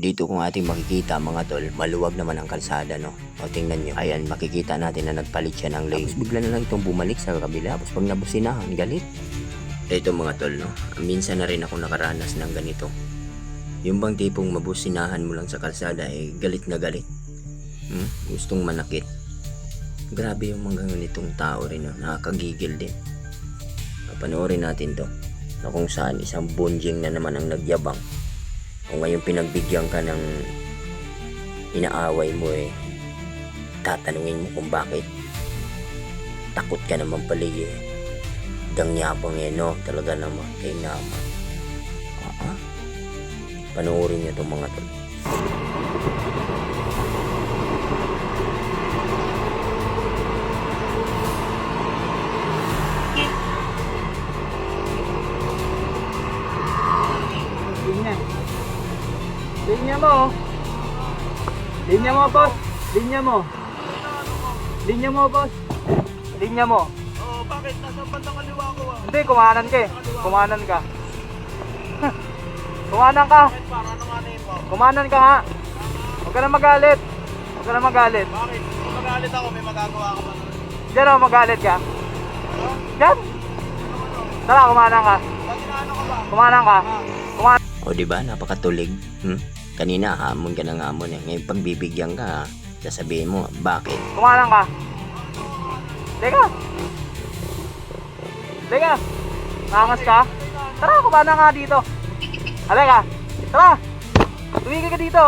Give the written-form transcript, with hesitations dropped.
Dito kung ating makikita mga tol, maluwag naman ang kalsada, no? O tingnan nyo, ayan, makikita natin na nagpalit siya ng lane. Tapos bigla na lang itong bumalik sa kabila. Tapos pag nabusinahan, galit. Ito mga tol, no? Minsan na rin ako nakaranas ng ganito. Yung bang tipong mabusinahan mo lang sa kalsada, galit na galit. Gustong manakit. Grabe yung mga ganitong tao rin, no? Nakakagigil din. Panoorin natin to. Na kung saan isang bonjing na naman ang nagyabang. Kung ngayon pinagbigyan ka ng inaaway mo, tatanungin mo kung bakit. Takot ka naman pala, gangyabang, no? Talaga naman kay naman. Panoorin niyo itong mga tol. Linya mo. Linya mo, boss. Linya mo. Linya mo, boss. Linya mo. Oh, bakit? Nasa bandang kaliwa ko Hindi, kumanan ka eh. Kumanan ka. Kumanan ka. Bakit para nanganin mo? Kumanan ka nga. Huwag ka na magalit. Huwag ka na magalit. Bakit? Kung magalit ako, may magagawa ka ba? Diyan ako magalit ka. Diyan. Tara, kumanan ka. Ba't inaano ka ba? Kumanan ka. Kumanan. O diba, napakatulig. Kanina hamon ka ng hamon. Ngayon pagbibigyan ka, sasabihin mo, bakit? Kumanan ka. Teka. Teka. Nangas ka. Tara, kumanan ka dito. Halika. Tara. Tumigil ka dito.